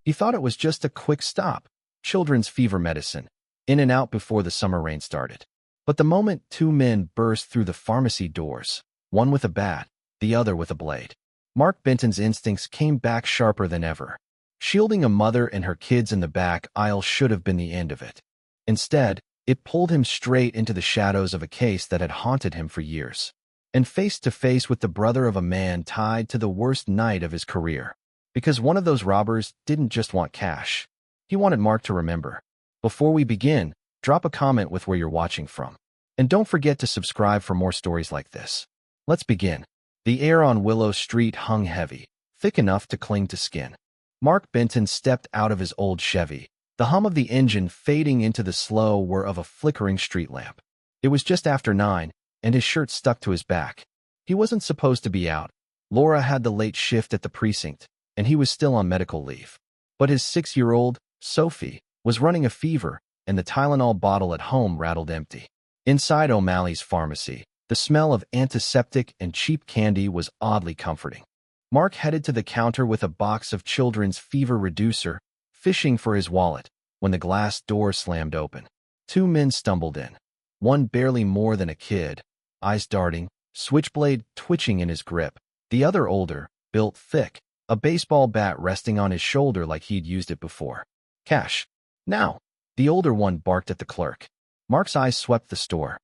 He thought it was just a quick stop, children's fever medicine, in and out before the summer rain started. But the moment two men burst through the pharmacy doors, one with a bat, the other with a blade, Mark Benton's instincts came back sharper than ever. Shielding a mother and her kids in the back aisle should have been the end of it. Instead, it pulled him straight into the shadows of a case that had haunted him for years, and face to face with the brother of a man tied to the worst night of his career. Because one of those robbers didn't just want cash. He wanted Mark to remember. Before we begin, drop a comment with where you're watching from. And don't forget to subscribe for more stories like this. Let's begin. The air on Willow Street hung heavy, thick enough to cling to skin. Mark Benton stepped out of his old Chevy, the hum of the engine fading into the slow whir of a flickering street lamp. It was just after 9, and his shirt stuck to his back. He wasn't supposed to be out. Laura had the late shift at the precinct, and he was still on medical leave. But his 6-year-old, Sophie, was running a fever, and the Tylenol bottle at home rattled empty. Inside O'Malley's pharmacy, the smell of antiseptic and cheap candy was oddly comforting. Mark headed to the counter with a box of children's fever reducer, fishing for his wallet, when the glass door slammed open. Two men stumbled in. One barely more than a kid, eyes darting, switchblade twitching in his grip. The other older, built thick, a baseball bat resting on his shoulder like he'd used it before. Cash. Now. The older one barked at the clerk. Mark's eyes swept the store.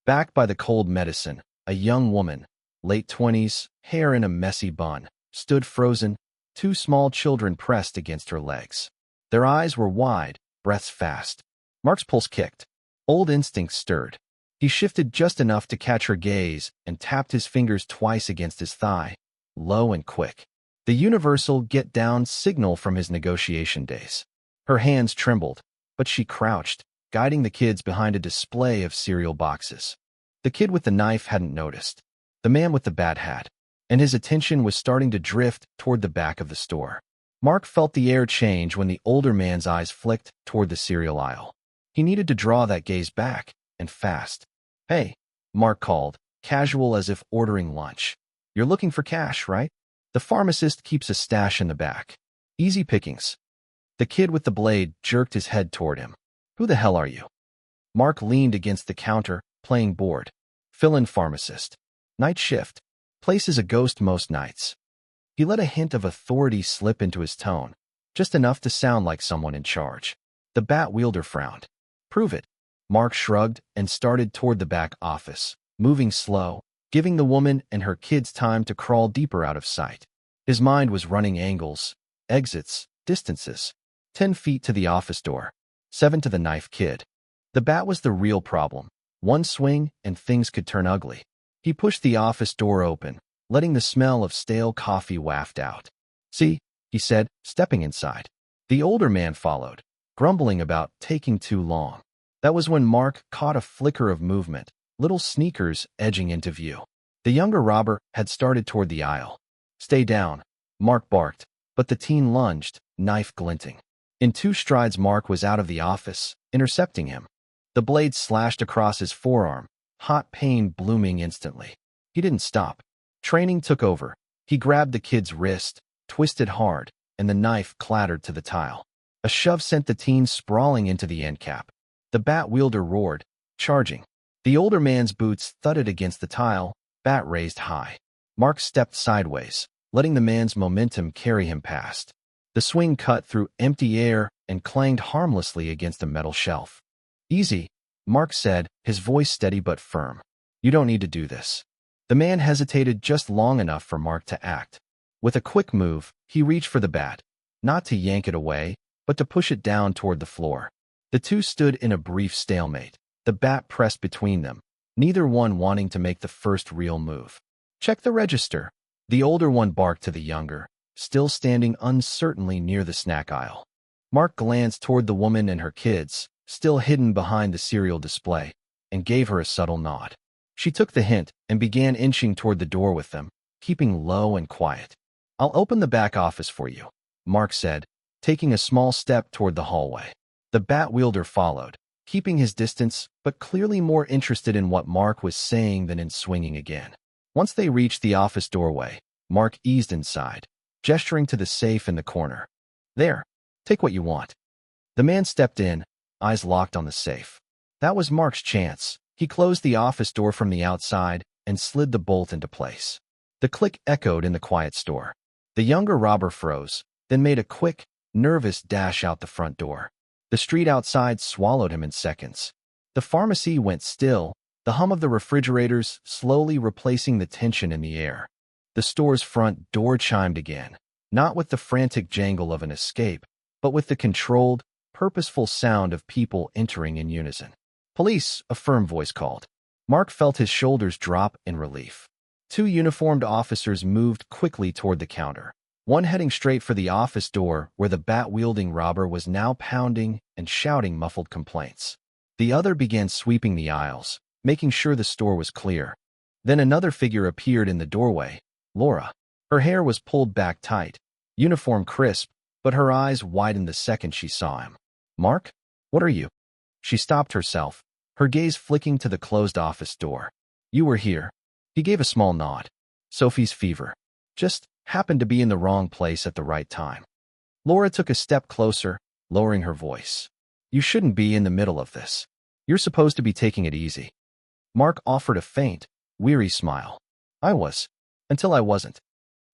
Back by the cold medicine, a young woman, late 20s, hair in a messy bun, stood frozen, two small children pressed against her legs. Their eyes were wide, breaths fast. Mark's pulse kicked. Old instincts stirred. He shifted just enough to catch her gaze and tapped his fingers twice against his thigh, low and quick. The universal get-down signal from his negotiation days. Her hands trembled, but she crouched, guiding the kids behind a display of cereal boxes. The kid with the knife hadn't noticed. The man with the bat had, and his attention was starting to drift toward the back of the store. Mark felt the air change when the older man's eyes flicked toward the cereal aisle. He needed to draw that gaze back, and fast. "Hey," Mark called, casual as if ordering lunch. "You're looking for cash, right? The pharmacist keeps a stash in the back. Easy pickings." The kid with the blade jerked his head toward him. "Who the hell are you?" Mark leaned against the counter, playing bored. "Fill-in pharmacist. Night shift. Place is a ghost most nights." He let a hint of authority slip into his tone, just enough to sound like someone in charge. The bat wielder frowned. "Prove it." Mark shrugged and started toward the back office, moving slow, giving the woman and her kids time to crawl deeper out of sight. His mind was running angles, exits, distances. 10 feet to the office door, 7 to the knife kid. The bat was the real problem. One swing and things could turn ugly. He pushed the office door open, letting the smell of stale coffee waft out. "See," he said, stepping inside. The older man followed, grumbling about taking too long. That was when Mark caught a flicker of movement, little sneakers edging into view. The younger robber had started toward the aisle. "Stay down," Mark barked, but the teen lunged, knife glinting. In 2 strides, Mark was out of the office, intercepting him. The blade slashed across his forearm, hot pain blooming instantly. He didn't stop. Training took over. He grabbed the kid's wrist, twisted hard, and the knife clattered to the tile. A shove sent the teen sprawling into the end cap. The bat wielder roared, charging. The older man's boots thudded against the tile, bat raised high. Mark stepped sideways, letting the man's momentum carry him past. The swing cut through empty air and clanged harmlessly against a metal shelf. "Easy," Mark said, his voice steady but firm. "You don't need to do this." The man hesitated just long enough for Mark to act. With a quick move, he reached for the bat, not to yank it away, but to push it down toward the floor. The two stood in a brief stalemate, the bat pressed between them, neither one wanting to make the first real move. "Check the register," the older one barked to the younger, still standing uncertainly near the snack aisle. Mark glanced toward the woman and her kids, still hidden behind the cereal display, and gave her a subtle nod. She took the hint and began inching toward the door with them, keeping low and quiet. "I'll open the back office for you," Mark said, taking a small step toward the hallway. The bat wielder followed, keeping his distance but clearly more interested in what Mark was saying than in swinging again. Once they reached the office doorway, Mark eased inside, gesturing to the safe in the corner. "There." Take what you want." The man stepped in, eyes locked on the safe. That was Mark's chance. He closed the office door from the outside and slid the bolt into place. The click echoed in the quiet store. The younger robber froze, then made a quick, nervous dash out the front door. The street outside swallowed him in seconds. The pharmacy went still, the hum of the refrigerators slowly replacing the tension in the air. The store's front door chimed again, not with the frantic jangle of an escape, but with the controlled, purposeful sound of people entering in unison. "Police," a firm voice called. Mark felt his shoulders drop in relief. Two uniformed officers moved quickly toward the counter, one heading straight for the office door where the bat-wielding robber was now pounding and shouting muffled complaints. The other began sweeping the aisles, making sure the store was clear. Then another figure appeared in the doorway, Laura. Her hair was pulled back tight, uniform crisp, but her eyes widened the second she saw him. "Mark? What are you?" She stopped herself, her gaze flicking to the closed office door. "You were here." He gave a small nod. "Sophie's fever. Just happened to be in the wrong place at the right time." Laura took a step closer, lowering her voice. "You shouldn't be in the middle of this. You're supposed to be taking it easy." Mark offered a faint, weary smile. "I was, until I wasn't."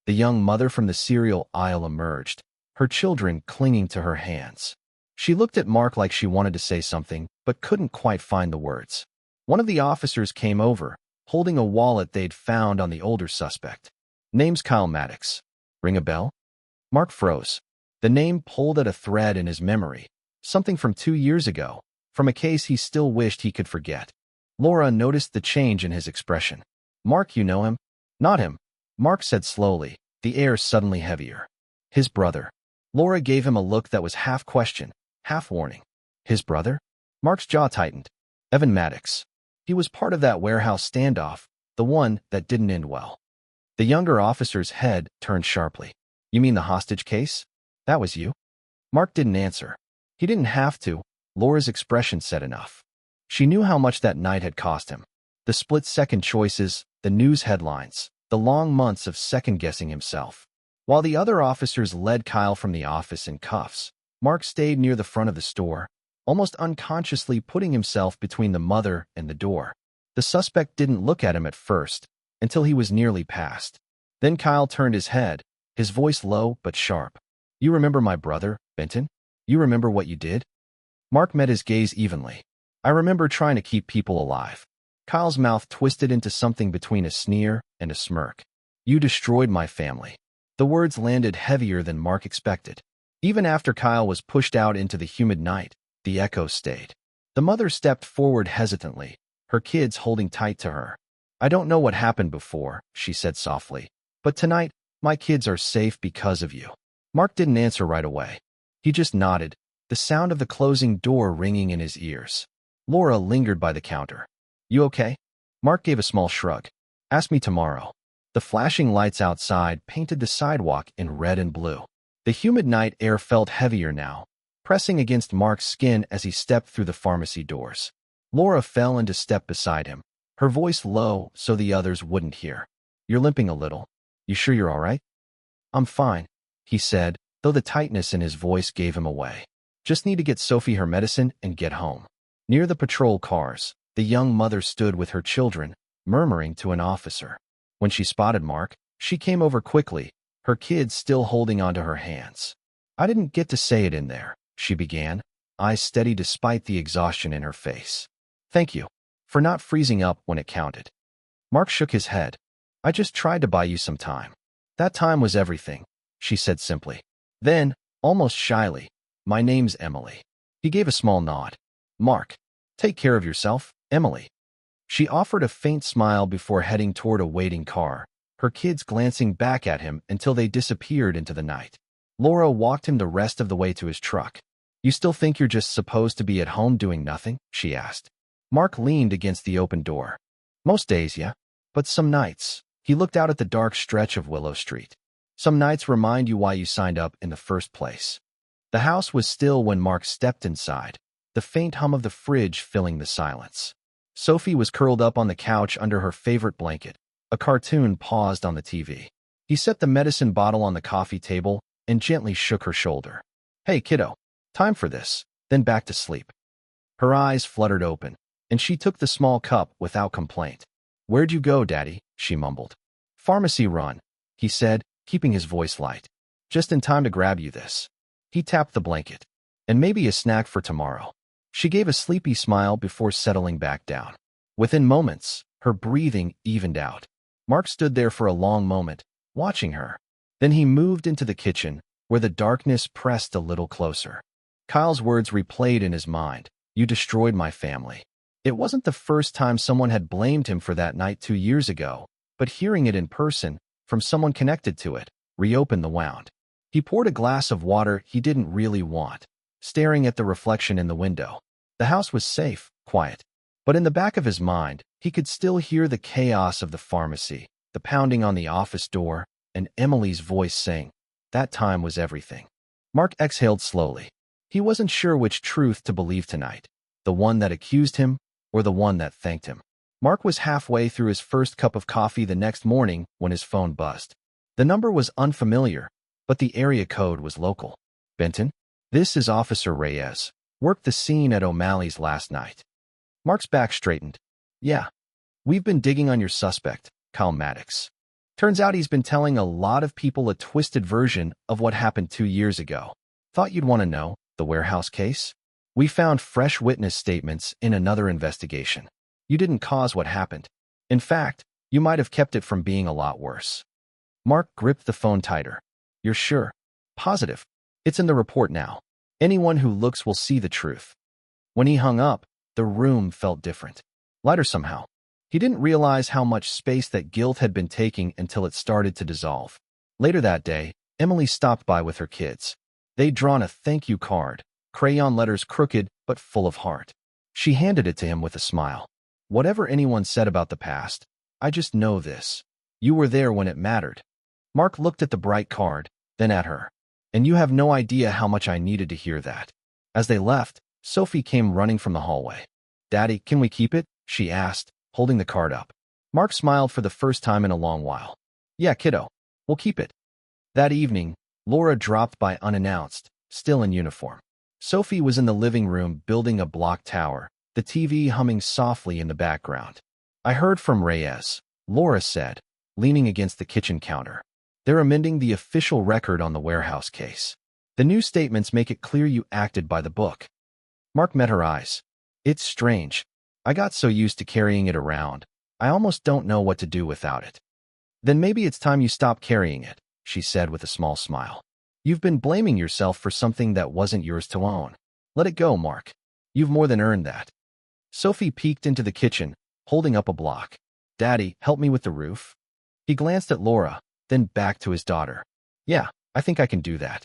The young mother from the cereal aisle emerged, her children clinging to her hands. She looked at Mark like she wanted to say something, but couldn't quite find the words. One of the officers came over, holding a wallet they'd found on the older suspect. "Name's Kyle Maddox. Ring a bell?" Mark froze. The name pulled at a thread in his memory, something from 2 years ago, from a case he still wished he could forget. Laura noticed the change in his expression. "Mark, you know him?" "Not him," Mark said slowly, the air suddenly heavier. "His brother." Laura gave him a look that was half question, half warning. "His brother?" Mark's jaw tightened. "Evan Maddox. He was part of that warehouse standoff, the one that didn't end well." The younger officer's head turned sharply. "You mean the hostage case? That was you?" Mark didn't answer. He didn't have to. Laura's expression said enough. She knew how much that night had cost him. The split-second choices, the news headlines, the long months of second-guessing himself. While the other officers led Kyle from the office in cuffs, Mark stayed near the front of the store, almost unconsciously putting himself between the mother and the door. The suspect didn't look at him at first, until he was nearly past. Then Kyle turned his head, his voice low but sharp. "You remember my brother, Benton? You remember what you did?" Mark met his gaze evenly. "I remember trying to keep people alive." Kyle's mouth twisted into something between a sneer and a smirk. "You destroyed my family." The words landed heavier than Mark expected. Even after Kyle was pushed out into the humid night, the echo stayed. The mother stepped forward hesitantly, her kids holding tight to her. "I don't know what happened before," she said softly, "but tonight, my kids are safe because of you." Mark didn't answer right away. He just nodded, the sound of the closing door ringing in his ears. Laura lingered by the counter. "You okay?" Mark gave a small shrug. "Ask me tomorrow." The flashing lights outside painted the sidewalk in red and blue. The humid night air felt heavier now, pressing against Mark's skin as he stepped through the pharmacy doors. Laura fell into step beside him, her voice low so the others wouldn't hear. "You're limping a little. You sure you're all right?" "I'm fine," he said, though the tightness in his voice gave him away. "Just need to get Sophie her medicine and get home." Near the patrol cars, the young mother stood with her children, murmuring to an officer. When she spotted Mark, she came over quickly, her kids still holding onto her hands. "I didn't get to say it in there," she began, eyes steady despite the exhaustion in her face. "Thank you for not freezing up when it counted." Mark shook his head. "I just tried to buy you some time." "That time was everything," she said simply. Then, almost shyly, "My name's Emily." He gave a small nod. "Mark, take care of yourself, Emily." She offered a faint smile before heading toward a waiting car, her kids glancing back at him until they disappeared into the night. Laura walked him the rest of the way to his truck. "You still think you're just supposed to be at home doing nothing?" she asked. Mark leaned against the open door. "Most days, yeah. But some nights." He looked out at the dark stretch of Willow Street. "Some nights remind you why you signed up in the first place." The house was still when Mark stepped inside, the faint hum of the fridge filling the silence. Sophie was curled up on the couch under her favorite blanket. A cartoon paused on the TV. He set the medicine bottle on the coffee table and gently shook her shoulder. Hey, kiddo, time for this, then back to sleep. Her eyes fluttered open, and she took the small cup without complaint. Where'd you go, Daddy? She mumbled. Pharmacy run, he said, keeping his voice light. Just in time to grab you this. He tapped the blanket. And maybe a snack for tomorrow. She gave a sleepy smile before settling back down. Within moments, her breathing evened out. Mark stood there for a long moment, watching her. Then he moved into the kitchen, where the darkness pressed a little closer. Kyle's words replayed in his mind. You destroyed my family. It wasn't the first time someone had blamed him for that night 2 years ago, but hearing it in person, from someone connected to it, reopened the wound. He poured a glass of water he didn't really want, staring at the reflection in the window. The house was safe, quiet. But in the back of his mind, he could still hear the chaos of the pharmacy, the pounding on the office door, and Emily's voice saying, that time was everything. Mark exhaled slowly. He wasn't sure which truth to believe tonight, the one that accused him or the one that thanked him. Mark was halfway through his first cup of coffee the next morning when his phone buzzed. The number was unfamiliar, but the area code was local. Benton? This is Officer Reyes. Worked the scene at O'Malley's last night. Mark's back straightened. Yeah. We've been digging on your suspect, Kyle Maddox. Turns out he's been telling a lot of people a twisted version of what happened 2 years ago. Thought you'd want to know, the warehouse case? We found fresh witness statements in another investigation. You didn't cause what happened. In fact, you might have kept it from being a lot worse. Mark gripped the phone tighter. You're sure? Positive. It's in the report now. Anyone who looks will see the truth. When he hung up, the room felt different. Lighter somehow. He didn't realize how much space that guilt had been taking until it started to dissolve. Later that day, Emily stopped by with her kids. They'd drawn a thank you card, crayon letters crooked but full of heart. She handed it to him with a smile. Whatever anyone said about the past, I just know this. You were there when it mattered. Mark looked at the bright card, then at her. And you have no idea how much I needed to hear that. As they left, Sophie came running from the hallway. Daddy, can we keep it? She asked, holding the card up. Mark smiled for the first time in a long while. Yeah, kiddo. We'll keep it. That evening, Laura dropped by unannounced, still in uniform. Sophie was in the living room building a block tower, the TV humming softly in the background. I heard from Reyes, Laura said, leaning against the kitchen counter. They're amending the official record on the warehouse case. The new statements make it clear you acted by the book. Mark met her eyes. It's strange. I got so used to carrying it around, I almost don't know what to do without it. Then maybe it's time you stop carrying it, she said with a small smile. You've been blaming yourself for something that wasn't yours to own. Let it go, Mark. You've more than earned that. Sophie peeked into the kitchen, holding up a block. Daddy, help me with the roof. He glanced at Laura, then back to his daughter. Yeah, I think I can do that.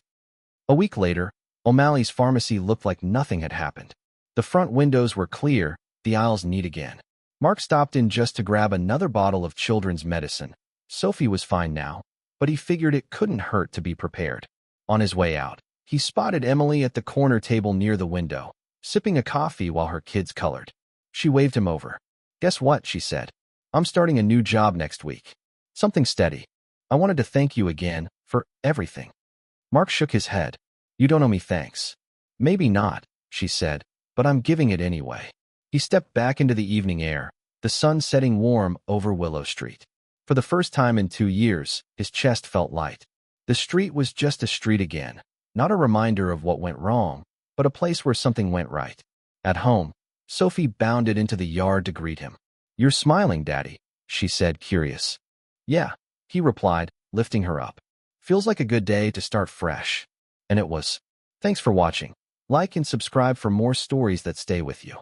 A week later, O'Malley's pharmacy looked like nothing had happened. The front windows were clear, the aisles neat again. Mark stopped in just to grab another bottle of children's medicine. Sophie was fine now, but he figured it couldn't hurt to be prepared. On his way out, he spotted Emily at the corner table near the window, sipping a coffee while her kids colored. She waved him over. Guess what, she said. I'm starting a new job next week. Something steady. I wanted to thank you again for everything. Mark shook his head. You don't owe me thanks. Maybe not, she said, but I'm giving it anyway. He stepped back into the evening air, the sun setting warm over Willow Street. For the first time in 2 years, his chest felt light. The street was just a street again, not a reminder of what went wrong, but a place where something went right. At home, Sophie bounded into the yard to greet him. You're smiling, Daddy, she said, curious. Yeah, he replied, lifting her up. Feels like a good day to start fresh. And it was. Thanks for watching. Like and subscribe for more stories that stay with you.